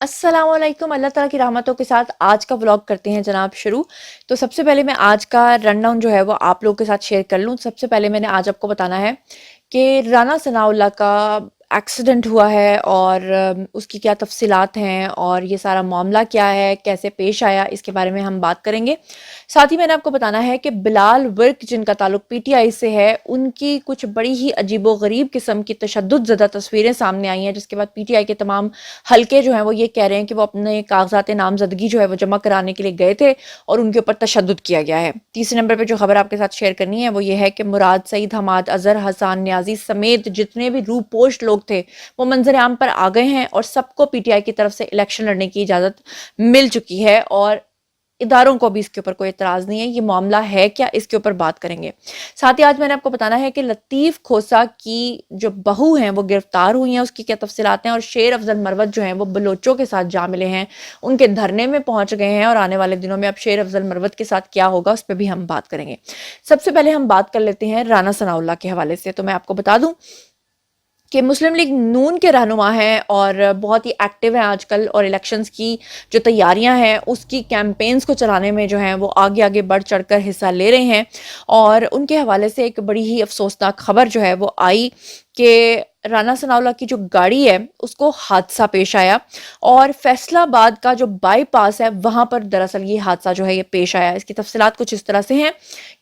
अस्सलाम वालेकुम। अल्लाह ताला की रहमतों के साथ आज का व्लॉग करते हैं जनाब शुरू। तो सबसे पहले मैं आज का रन डाउन जो है वो आप लोगों के साथ शेयर कर लूँ। सबसे पहले मैंने आज आपको बताना है कि राना सनाउल्लाह का एक्सीडेंट हुआ है और उसकी क्या तफसीलात हैं और ये सारा मामला क्या है, कैसे पेश आया, इसके बारे में हम बात करेंगे। साथ ही मैंने आपको बताना है कि बिलाल वर्क जिनका ताल्लुक पीटीआई से है, उनकी कुछ बड़ी ही अजीबो गरीब किस्म की तशद्दुद ज़दा तस्वीरें सामने आई हैं, जिसके बाद पीटीआई के तमाम हलके जो हैं वो ये कह रहे हैं कि वो अपने कागजात नामजदगी जो है वो जमा कराने के लिए गए थे और उनके ऊपर तशद्दुद किया गया है। तीसरे नंबर पर जो खबर आपके साथ शेयर करनी है वो ये है कि मुराद सईद, हमाद अजहर, हसान न्याजी समेत जितने भी रूपोश लोग थे वो मंजर आम पर आ गए हैं और सबको पीटीआई की तरफ से इलेक्शन लड़ने की इजाजत मिल चुकी है और इदारों को भी इसके ऊपर कोई एतराज नहीं है। ये मामला है क्या, इसके ऊपर बात करेंगे। साथ ही आज मैंने आपको बताना है कि लतीफ खोसा की जो बहू हैं वो गिरफ्तार हुई हैं, उसकी क्या तफसीलात हैं, और शेर अफजल मरवत जो हैं वो बलोचों के साथ जा मिले हैं, उनके धरने में पहुंच गए हैं और आने वाले दिनों में अब शेर अफजल मरवत के साथ क्या होगा उस पर भी हम बात करेंगे। सबसे पहले हम बात कर लेते हैं राना सनाउल्लाह के हवाले से। तो मैं आपको बता दूं कि मुस्लिम लीग नून के रहनुमा हैं और बहुत ही एक्टिव हैं आजकल, और इलेक्शंस की जो तैयारियां हैं उसकी कैंपेन्स को चलाने में जो हैं वो आगे आगे बढ़ चढ़कर हिस्सा ले रहे हैं। और उनके हवाले से एक बड़ी ही अफसोसनाक खबर जो है वो आई कि राना सनाउल्लाह की जो गाड़ी है उसको हादसा पेश आया और फैसलाबाद का जो बाईपास है वहां पर दरअसल ये हादसा जो है ये पेश आया। इसकी तफसीलात कुछ इस तरह से हैं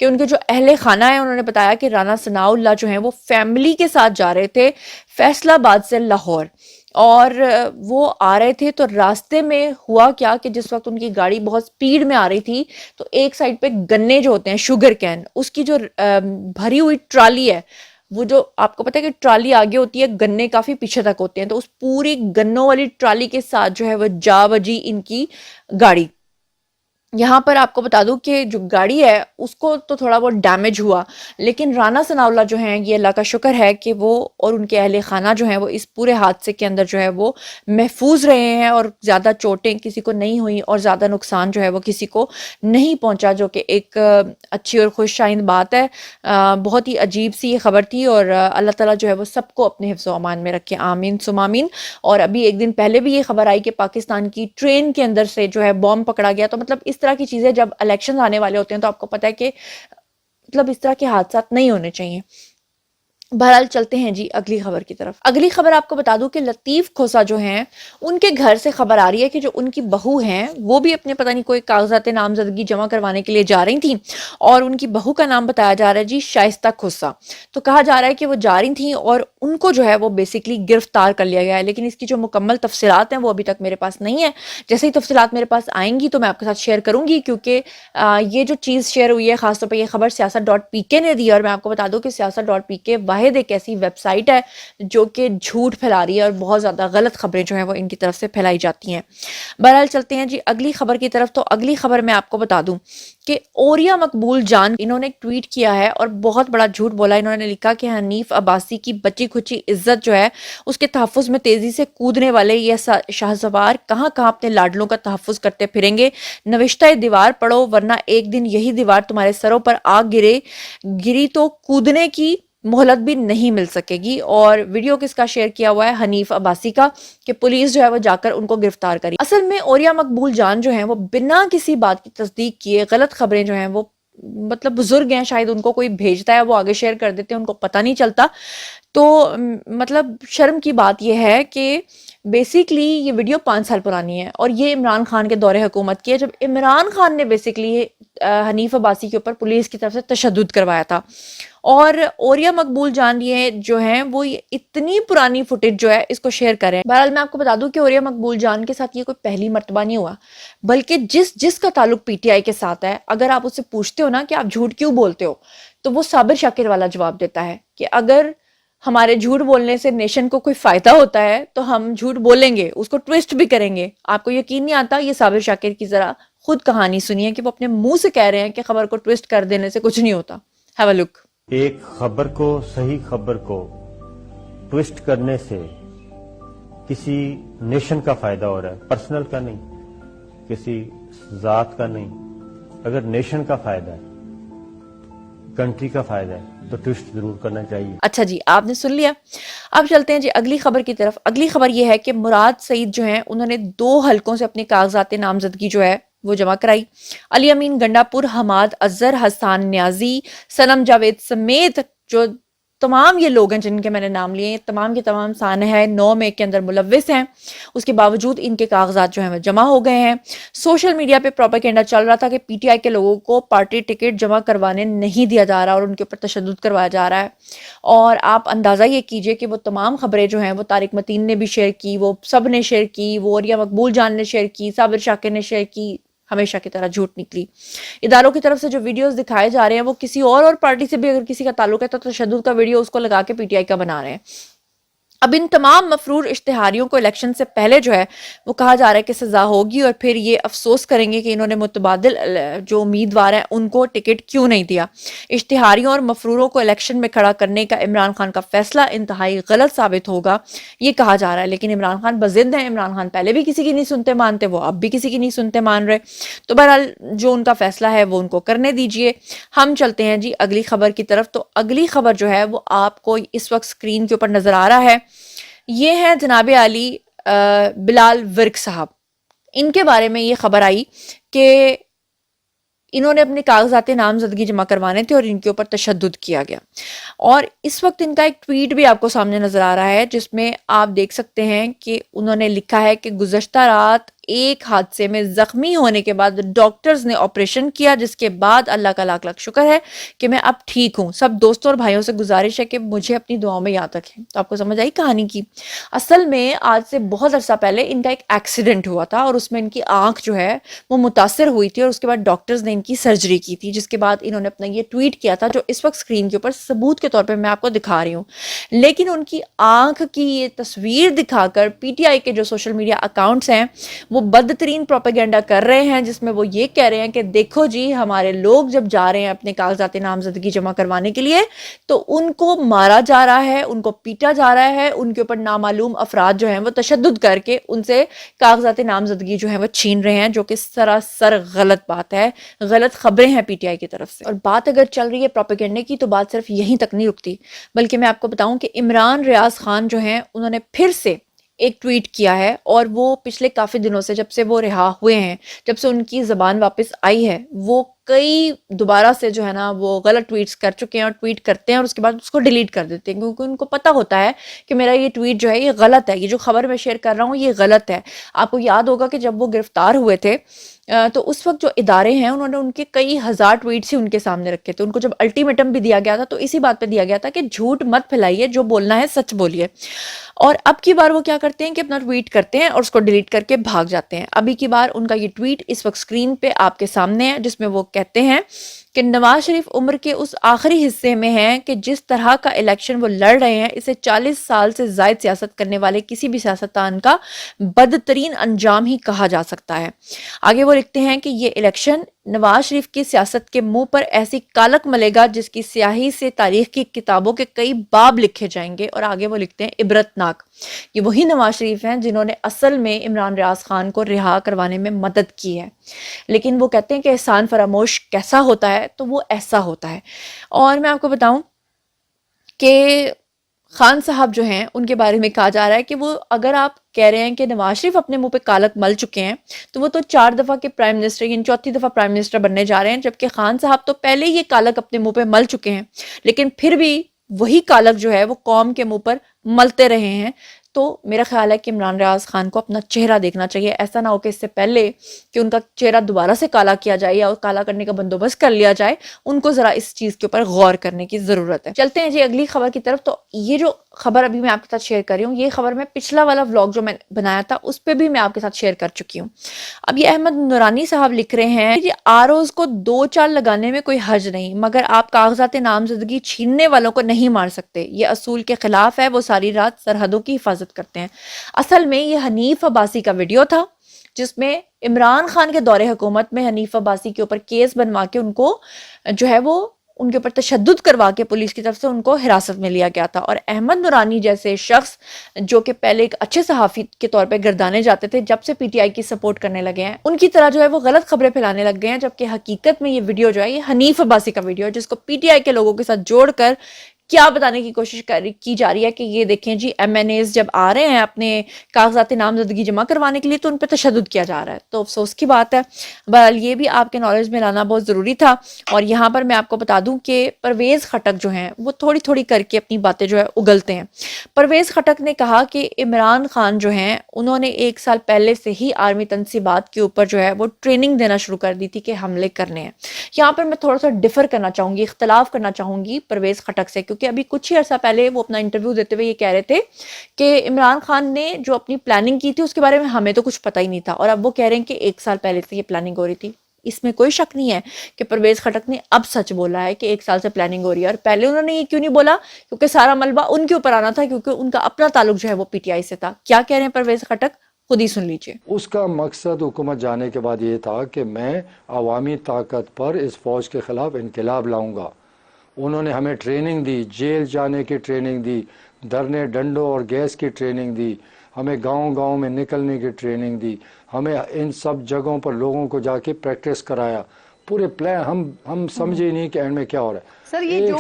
कि उनके जो अहले खाना है उन्होंने बताया कि राना सनाउल्लाह जो है वो फैमिली के साथ जा रहे थे फैसलाबाद से लाहौर, और वो आ रहे थे तो रास्ते में हुआ क्या कि जिस वक्त उनकी गाड़ी बहुत स्पीड में आ रही थी तो एक साइड पे गन्ने जो होते हैं, शुगर कैन, उसकी जो भरी हुई ट्राली है, वो जो आपको पता है कि ट्राली आगे होती है, गन्ने काफी पीछे तक होते हैं, तो उस पूरी गन्नों वाली ट्राली के साथ जो है वो जा बजी इनकी गाड़ी। यहाँ पर आपको बता दूं कि जो गाड़ी है उसको तो थोड़ा बहुत डैमेज हुआ, लेकिन राना सनाउल्लाह जो हैं ये अल्लाह का शुक्र है कि वो और उनके अहले खाना जो हैं वो इस पूरे हादसे के अंदर जो है वो महफूज रहे हैं और ज़्यादा चोटें किसी को नहीं हुई और ज़्यादा नुकसान जो है वो किसी को नहीं पहुंचा, जो कि एक अच्छी और खुशशाइन बात है। बहुत ही अजीब सी ये खबर थी और अल्लाह ताला जो है वो सबको अपने हिफ्ज़ व अमान में रखे, आमीन सुम आमीन। और अभी एक दिन पहले भी ये खबर आई कि पाकिस्तान की ट्रेन के अंदर से जो है बॉम्ब पकड़ा गया। तो मतलब इस तरह की चीजें जब इलेक्शन आने वाले होते हैं तो आपको पता है कि मतलब इस तरह के हादसा नहीं होने चाहिए। बहरहाल चलते हैं जी अगली खबर की तरफ। अगली खबर आपको बता दूं कि लतीफ खोसा जो हैं उनके घर से खबर आ रही है कि जो उनकी बहू हैं वो भी अपने पता नहीं कोई कागजात नामजदगी जमा करवाने के लिए जा रही थी, और उनकी बहू का नाम बताया जा रहा है जी शाइस्ता खोसा। तो कहा जा रहा है कि वो जा रही थी और उनको जो है वो बेसिकली गिरफ्तार कर लिया गया है, लेकिन इसकी जो मुकम्मल तफसीलात हैं वो अभी तक मेरे पास नहीं है। जैसे ही तफसीलात मेरे पास आएंगी तो मैं आपके साथ शेयर करूंगी, क्योंकि ये जो चीज़ शेयर हुई है खासतौर पर ये खबर siyaasat.pk ने दी है, और मैं आपको बता दूं कि siyaasat.pk वाहिद एक ऐसी वेबसाइट है जो कि झूठ फैला रही है और बहुत ज़्यादा गलत खबरें जो हैं वो इनकी तरफ से फैलाई जाती हैं। बहरहाल चलते हैं जी अगली खबर की तरफ। तो अगली खबर मैं आपको बता दूं कि ओरिया मकबूल जान, इन्होंने एक ट्वीट किया है और बहुत बड़ा झूठ बोला। इन्होंने लिखा कि हनीफ अब्बासी की बची खुची इज्जत जो है उसके तहफ़्फ़ुज़ में तेज़ी से कूदने वाले ये शाहसवार कहाँ कहाँ अपने लाडलों का तहफ़्फ़ुज़ करते फिरेंगे। नविश्ता दीवार पढ़ो वरना एक दिन यही दीवार तुम्हारे सरों पर आ गिरी तो कूदने की मोहलत भी नहीं मिल सकेगी। और वीडियो किसका शेयर किया हुआ है, हनीफ अब्बासी का, कि पुलिस जो है वो जाकर उनको गिरफ्तार करी। असल में ओरिया मकबूल जान जो है वो बिना किसी बात की तस्दीक किए गलत खबरें जो हैं वो, मतलब बुजुर्ग हैं शायद, उनको कोई भेजता है वो आगे शेयर कर देते हैं, उनको पता नहीं चलता। तो मतलब शर्म की बात यह है कि बेसिकली ये वीडियो 5 साल पुरानी है और ये इमरान खान के दौरे हुकूमत की है, जब इमरान खान ने बेसिकली हनीफ अब्बासी के ऊपर पुलिस की तरफ से तशद्दुद करवाया था। और ओरिया मकबूल जान ये जो हैं वो ये इतनी पुरानी फुटेज जो है इसको शेयर करें। बहरहाल मैं आपको बता दूं कि ओरिया मकबूल जान के साथ ये कोई पहली मर्तबा नहीं हुआ, बल्कि जिसका ताल्लुक पीटीआई के साथ है, अगर आप उससे पूछते हो ना कि आप झूठ क्यों बोलते हो, तो वो साबिर शाकिर वाला जवाब देता है कि अगर हमारे झूठ बोलने से नेशन को कोई फायदा होता है तो हम झूठ बोलेंगे, उसको ट्विस्ट भी करेंगे। आपको यकीन नहीं आता, ये साबिर शाकिर की जरा खुद कहानी सुनिए कि वो अपने मुंह से कह रहे हैं कि खबर को ट्विस्ट कर देने से कुछ नहीं होता। Have a look. एक खबर को, सही खबर को ट्विस्ट करने से किसी नेशन का फायदा हो रहा है, पर्सनल का नहीं, किसी जात का नहीं। अगर नेशन का फायदा है कंट्री का फायदा है तो ट्विस्ट जरूर करना चाहिए। अच्छा जी, आपने सुन लिया। अब चलते हैं जी अगली खबर की तरफ। अगली खबर ये है कि मुराद सईद जो हैं उन्होंने 2 हलकों से अपनी कागजात नामजदगी जो है वो जमा कराई। अली अमीन गंडापुर, हमाद अजहर, हसान न्याजी, सनम जावेद समेत जो तमाम ये लोग हैं जिनके मैंने नाम लिए, तमाम के तमाम साने हैं 9 में के अंदर मुलव्विस हैं, उसके बावजूद इनके कागजात जो हैं वो जमा हो गए हैं। सोशल मीडिया पे प्रोपेगेंडा चल रहा था कि पीटीआई के लोगों को पार्टी टिकट जमा करवाने नहीं दिया जा रहा और उनके ऊपर तशद्दुद करवाया जा रहा है। और आप अंदाज़ा ये कीजिए कि वो तमाम खबरें जो हैं वो तारिक मतीन ने भी शेयर की, वो सब ने शेयर की, वो रिया मकबूल जान ने शेयर की, साबिर शाकिर ने शेयर की, हमेशा की तरह झूठ निकली। इदारों की तरफ से जो वीडियोस दिखाए जा रहे हैं वो किसी और पार्टी से भी अगर किसी का ताल्लुक है तो तशद्दुद का वीडियो उसको लगा के पीटीआई का बना रहे हैं। अब इन तमाम मफरूर इश्तिहारियों को इलेक्शन से पहले जो है वो कहा जा रहा है कि सज़ा होगी और फिर ये अफसोस करेंगे कि इन्होंने मुतबादिल जो उम्मीदवार हैं उनको टिकट क्यों नहीं दिया। इश्तिहारियों और मफरूरों को इलेक्शन में खड़ा करने का इमरान खान का फैसला इंतहाई गलत साबित होगा, ये कहा जा रहा है। लेकिन इमरान खान बज़िद हैं, इमरान खान पहले भी किसी की नहीं सुनते मानते, वो अब भी किसी की नहीं सुनते मान रहे। तो बहरहाल जो उनका फैसला है वो उनको करने दीजिए। हम चलते हैं जी अगली खबर की तरफ। तो अगली खबर जो है वो आपको इस वक्त स्क्रीन के ऊपर नजर आ रहा है। ये है जनाब अली बिलाल विर्क साहब। इनके बारे में ये खबर आई कि इन्होंने अपने कागजात नामजदगी जमा करवाने थे और इनके ऊपर तशद्दुद किया गया। और इस वक्त इनका एक ट्वीट भी आपको सामने नजर आ रहा है जिसमें आप देख सकते हैं कि उन्होंने लिखा है कि गुज़श्ता रात एक हादसे में जख्मी होने के बाद डॉक्टर्स ने ऑपरेशन किया, जिसके बाद अल्लाह का लाख लाख शुक्र है कि मैं अब ठीक हूँ। सब दोस्तों और भाइयों से गुजारिश है कि मुझे अपनी दुआओं में याद रखें। तो आपको समझ आई कहानी की। असल में आज से बहुत अरसा पहले इनका एक एक्सीडेंट हुआ था और उसमें इनकी आंख जो है वो मुतासर हुई थी और उसके बाद डॉक्टर्स ने इनकी सर्जरी की थी, जिसके बाद इन्होंने अपना ये ट्वीट किया था जो इस वक्त स्क्रीन के ऊपर सबूत के तौर पर मैं आपको दिखा रही हूँ। लेकिन उनकी आंख की ये तस्वीर दिखाकर पीटीआई के जो सोशल मीडिया अकाउंट्स हैं वो बदतरीन प्रोपेगेंडा कर रहे हैं, जिसमें वो ये कह रहे हैं कि देखो जी हमारे लोग जब जा रहे हैं अपने कागजात नामजदगी जमा करवाने के लिए तो उनको मारा जा रहा है, उनको पीटा जा रहा है, उनके ऊपर नामालूम अफराद जो हैं वो तशद्दुद करके उनसे कागजात नामजदगी जो है वो छीन रहे हैं, जो कि सरासर गलत बात है, गलत खबरें हैं पीटीआई की तरफ से। और बात अगर चल रही है प्रोपेगेंडे की तो बात सिर्फ यहीं तक नहीं रुकती, बल्कि मैं आपको बताऊं कि इमरान रियाज खान जो हैं उन्होंने फिर से एक ट्वीट किया है और वो पिछले काफ़ी दिनों से जब से वो रिहा हुए हैं, जब से उनकी ज़बान वापस आई है, वो कई दोबारा से जो है ना वो गलत ट्वीट्स कर चुके हैं और ट्वीट करते हैं और उसके बाद उसको डिलीट कर देते हैं, क्योंकि उनको पता होता है कि मेरा ये ट्वीट जो है ये गलत है, ये जो खबर मैं शेयर कर रहा हूँ ये गलत है। आपको याद होगा कि जब वो गिरफ्तार हुए थे तो उस वक्त जो इदारे हैं उन्होंने उनके कई हज़ार ट्वीट्स ही उनके सामने रखे थे। उनको जब अल्टीमेटम भी दिया गया था तो इसी बात पे दिया गया था कि झूठ मत फैलाइए, जो बोलना है सच बोलिए। और अब की बार वो क्या करते हैं कि अपना ट्वीट करते हैं और उसको डिलीट करके भाग जाते हैं। अभी की बार उनका ये ट्वीट इस वक्त स्क्रीन पे आपके सामने है, जिसमें वो कहते हैं कि नवाज शरीफ उम्र के उस आखिरी हिस्से में हैं कि जिस तरह का इलेक्शन वो लड़ रहे हैं इसे 40 साल से ज़ायद सियासत करने वाले किसी भी सियासतदान का बदतरीन अंजाम ही कहा जा सकता है। आगे वो लिखते हैं कि ये इलेक्शन नवाज शरीफ की सियासत के मुंह पर ऐसी कालक मलेगा जिसकी स्याही से तारीख की किताबों के कई बाब लिखे जाएंगे। और आगे वो लिखते हैं इबरतनाक, ये वही नवाज शरीफ हैं जिन्होंने असल में इमरान रियाज खान को रिहा करवाने में मदद की है। लेकिन वो कहते हैं कि एहसान फरामोश कैसा होता है, तो वो ऐसा होता है। और मैं आपको बताऊं कि खान साहब जो हैं उनके बारे में कहा जा रहा है कि वो, अगर आप कह रहे हैं कि नवाज शरीफ अपने मुंह पे कालक मल चुके हैं तो वो तो 4 दफ़ा के प्राइम मिनिस्टर, यानी 4थी दफ़ा प्राइम मिनिस्टर बनने जा रहे हैं, जबकि खान साहब तो पहले ही ये कालक अपने मुंह पे मल चुके हैं, लेकिन फिर भी वही कालक जो है वो कौम के मुंह पर मलते रहे हैं। तो मेरा ख्याल है कि इमरान रियाज खान को अपना चेहरा देखना चाहिए। ऐसा ना हो कि इससे पहले कि उनका चेहरा दोबारा से काला किया जाए या काला करने का बंदोबस्त कर लिया जाए, उनको ज़रा इस चीज़ के ऊपर गौर करने की ज़रूरत है। चलते हैं जी अगली खबर की तरफ। तो ये जो खबर अभी मैं आपके साथ शेयर कर रही हूँ, ये खबर मैं पिछला वाला व्लॉग जो मैंने बनाया था उस पर भी मैं आपके साथ शेयर कर चुकी हूँ। अब ये अहमद नूरानी साहब लिख रहे हैं कि आरओज़ को 2 चाल लगाने में कोई हर्ज नहीं, मगर आप कागजात नामजदगी छीनने वालों को नहीं मार सकते। ये असूल के खिलाफ है, वो सारी रात सरहदों की हिफाजत करते हैं। असल में ये हनीफ अब्बासी का वीडियो था जिसमें इमरान खान के दौरे हुकूमत में हनीफ अब्बासी के ऊपर केस बनवा के उनको जो है वो ان کے اوپر تشدد کروا کے پولیس کی طرف سے ان کو حراست میں لیا گیا تھا. اور احمد نورانی جیسے شخص جو کہ پہلے ایک اچھے صحافی کے طور پہ گردانے جاتے تھے، جب سے پی ٹی آئی کی سپورٹ کرنے لگے ہیں، ان کی طرح جو ہے وہ غلط خبریں پھیلانے لگ گئے ہیں، جبکہ حقیقت میں یہ ویڈیو جو ہے یہ حنیف عباسی کا ویڈیو ہے، جس کو پی ٹی آئی کے لوگوں کے ساتھ جوڑ کر کیا بتانے کی کوشش کی جا رہی ہے کہ یہ دیکھیں جی ایم این ایز جب آ رہے ہیں اپنے کاغذات نامزدگی جمع کروانے کے لیے تو ان پہ تشدد کیا جا رہا ہے. تو افسوس کی بات ہے. بہرحال یہ بھی آپ کے نالج میں لانا بہت ضروری تھا. اور یہاں پر میں آپ کو بتا دوں کہ پرویز خٹک جو ہیں وہ تھوڑی تھوڑی کر کے اپنی باتیں جو ہے اگلتے ہیں. پرویز خٹک نے کہا کہ عمران خان جو ہیں انہوں نے 1 سال پہلے سے ہی آرمی تنصیبات کے اوپر جو ہے وہ ٹریننگ دینا شروع کر دی تھی کہ حملے کرنے ہیں. یہاں پر میں تھوڑا سا ڈیفر کرنا چاہوں گی، اختلاف کرنا چاہوں گی پرویز خٹک سے، کیونکہ ابھی کچھ ہی عرصہ پہلے وہ اپنا انٹرویو دیتے ہوئے یہ کہہ رہے تھے کہ عمران خان نے جو اپنی پلاننگ کی تھی اس کے بارے میں ہمیں تو کچھ پتہ ہی نہیں تھا، اور اب وہ کہہ رہے ہیں کہ 1 سال پہلے سے یہ پلاننگ ہو رہی تھی. اس میں کوئی شک نہیں ہے کہ پرویز خٹک نے اب سچ بولا ہے کہ 1 سال سے پلاننگ ہو رہی ہے. اور پہلے انہوں نے یہ کیوں نہیں بولا؟ کیونکہ سارا ملبہ ان کے اوپر آنا تھا، کیونکہ ان کا اپنا تعلق جو ہے وہ پی ٹی آئی سے تھا. کیا کہہ رہے ہیں پرویز خٹک، خود ہی سن لیجئے. اس کا مقصد حکومت جانے کے بعد یہ تھا کہ میں عوامی طاقت پر اس فوج کے خلاف انقلاب لاؤں گا. انہوں نے ہمیں ٹریننگ دی، جیل جانے کی ٹریننگ دی، دھرنے ڈنڈوں اور گیس کی ٹریننگ دی، ہمیں گاؤں گاؤں میں نکلنے کی ٹریننگ دی، ہمیں ان سب جگہوں پر لوگوں کو جا کے پریکٹس کرایا. پورے پلان ہم سمجھے نہیں کہ اینڈ میں کیا ہو رہا ہے. سر یہ جو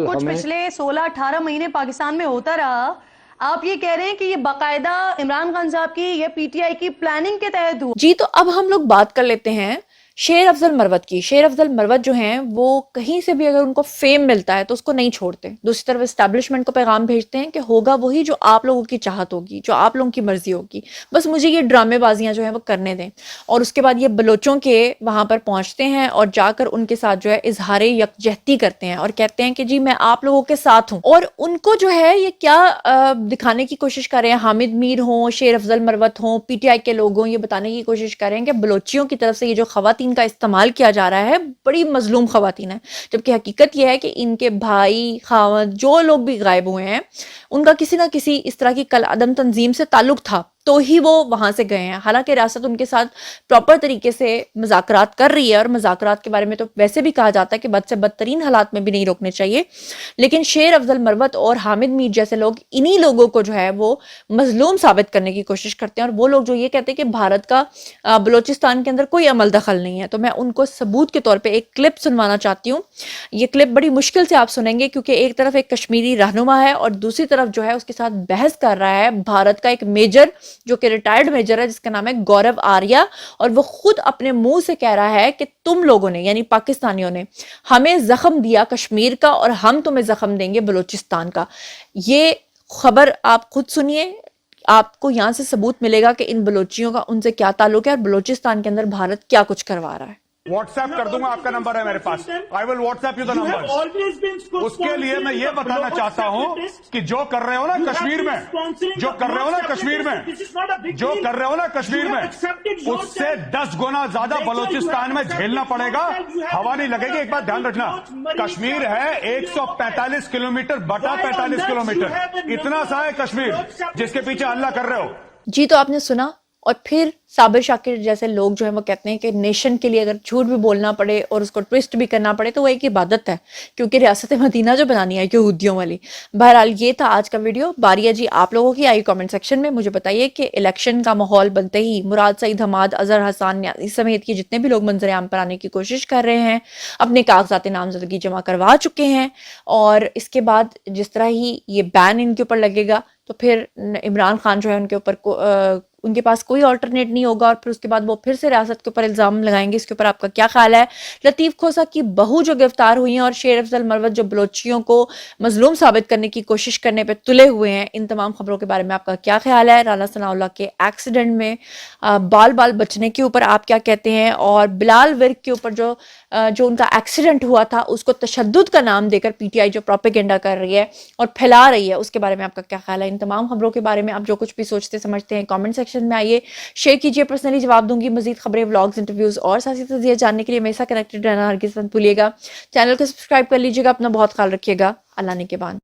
کچھ پچھلے 16-18 مہینے پاکستان میں ہوتا رہا، آپ یہ کہہ رہے ہیں کہ یہ باقاعدہ عمران خان صاحب کی یہ پی ٹی آئی کی پلاننگ کے تحت ہوا. جی تو اب ہم لوگ بات کر لیتے ہیں شیر افضل مروت کی. شیر افضل مروت جو ہیں وہ کہیں سے بھی اگر ان کو فیم ملتا ہے تو اس کو نہیں چھوڑتے. دوسری طرف اسٹیبلشمنٹ کو پیغام بھیجتے ہیں کہ ہوگا وہی جو آپ لوگوں کی چاہت ہوگی، جو آپ لوگوں کی مرضی ہوگی، بس مجھے یہ ڈرامے بازیاں جو ہیں وہ کرنے دیں. اور اس کے بعد یہ بلوچوں کے وہاں پر پہنچتے ہیں اور جا کر ان کے ساتھ جو ہے اظہار یکجہتی کرتے ہیں اور کہتے ہیں کہ جی میں آپ لوگوں کے ساتھ ہوں. اور ان کو جو ہے یہ کیا دکھانے کی کوشش کر رہے ہیں، حامد میر ہوں، شیر افضل مروت ہوں، پی ٹی آئی کے لوگ ہوں، یہ بتانے کی کوشش کر رہے ہیں کہ بلوچیوں کی طرف سے یہ جو خواتین کا استعمال کیا جا رہا ہے بڑی مظلوم خواتین ہیں. جبکہ حقیقت یہ ہے کہ ان کے بھائی خاوند جو لوگ بھی غائب ہوئے ہیں ان کا کسی نہ کسی اس طرح کی کل عدم تنظیم سے تعلق تھا تو ہی وہ وہاں سے گئے ہیں. حالانکہ ریاست ان کے ساتھ پراپر طریقے سے مذاکرات کر رہی ہے، اور مذاکرات کے بارے میں تو ویسے بھی کہا جاتا ہے کہ بد سے بدترین حالات میں بھی نہیں روکنے چاہیے. لیکن شیر افضل مروت اور حامد میر جیسے لوگ انہی لوگوں کو جو ہے وہ مظلوم ثابت کرنے کی کوشش کرتے ہیں. اور وہ لوگ جو یہ کہتے ہیں کہ بھارت کا بلوچستان کے اندر کوئی عمل دخل نہیں ہے. تو میں ان کو ثبوت کے طور پہ ایک کلپ سنوانا چاہتی ہوں. یہ کلپ بڑی مشکل سے آپ سنیں گے کیونکہ ایک طرف ایک کشمیری رہنما ہے اور دوسری طرف جو ہے اس کے ساتھ بحث کر رہا ہے بھارت کا ایک میجر جو کہ ریٹائرڈ میجر ہے، جس کا نام ہے گورو آریہ. اور وہ خود اپنے منہ سے کہہ رہا ہے کہ تم لوگوں نے یعنی پاکستانیوں نے ہمیں زخم دیا کشمیر کا اور ہم تمہیں زخم دیں گے بلوچستان کا. یہ خبر آپ خود سنیے، آپ کو یہاں سے ثبوت ملے گا کہ ان بلوچیوں کا ان سے کیا تعلق ہے اور بلوچستان کے اندر بھارت کیا کچھ کروا رہا ہے. واٹس ایپ کر دوں گا، آپ کا نمبر ہے میرے پاس. I will WhatsApp you the number. اس کے لیے میں یہ بتانا چاہتا ہوں کہ جو کر رہے ہو نا کشمیر میں، جو کر رہے ہو نا کشمیر میں، جو کر رہے ہو نا کشمیر میں، اس سے 10 گنا زیادہ بلوچستان میں جھیلنا پڑے گا. ہوا نہیں لگے گی. ایک بات دھیان رکھنا، کشمیر ہے 145 کلومیٹر بٹا 45 کلومیٹر، اتنا سا ہے کشمیر جس کے پیچھے اللہ کر رہے ہو. جی تو آپ نے سنا. اور پھر صابر شاکر جیسے لوگ جو ہیں وہ کہتے ہیں کہ نیشن کے لیے اگر جھوٹ بھی بولنا پڑے اور اس کو ٹویسٹ بھی کرنا پڑے تو وہ ایک عبادت ہے، کیونکہ ریاست مدینہ جو بنانی ہے یہودیوں والی. بہرحال یہ تھا آج کا ویڈیو. باری ہے جی آپ لوگوں کی. آئی کامنٹ سیکشن میں مجھے بتائیے کہ الیکشن کا ماحول بنتے ہی مراد سعید حماد، اظہر حسان نیازی سمیت کی جتنے بھی لوگ منظر عام پر آنے کی کوشش کر رہے ہیں اپنے کاغذات نامزدگی جمع کروا چکے ہیں، اور اس کے بعد جس طرح ہی یہ بین ان کے اوپر لگے گا تو پھر عمران خان جو ہے ان کے اوپر ان کے پاس کوئی آلٹرنیٹ نہیں ہوگا، اور پھر اس کے بعد وہ پھر سے ریاست کے اوپر الزام لگائیں گے. اس کے اوپر آپ کا کیا خیال ہے؟ لطیف کھوسا کی بہو جو گرفتار ہوئی ہیں اور شیر افضل مروت جو بلوچیوں کو مظلوم ثابت کرنے کی کوشش کرنے پہ تلے ہوئے ہیں، ان تمام خبروں کے بارے میں آپ کا کیا خیال ہے؟ رانا ثناء اللہ کے ایکسیڈنٹ میں بال بچنے کے اوپر آپ کیا کہتے ہیں؟ اور بلال ورک کے اوپر جو ان کا ایکسیڈنٹ ہوا تھا اس کو تشدد کا نام دے کر پی ٹی آئی جو پروپیگنڈا کر رہی ہے اور پھیلا رہی ہے، اس کے بارے میں آپ کا کیا خیال ہے؟ ان تمام خبروں کے بارے میں آپ جو کچھ بھی سوچتے سمجھتے ہیں کامنٹ سیکشن میں آئیے، شیئر کیجئے. پرسنلی جواب دوں گی. مزید خبریں، ولاگز، انٹرویوز اور سیاسی تجزیے جاننے کے لیے میرے ساتھ کنیکٹڈ رہنا ہرگز مت بھولیے گا. چینل کو سبسکرائب کر لیجیے گا. اپنا بہت خیال رکھیے گا. اللہ نے کے بان.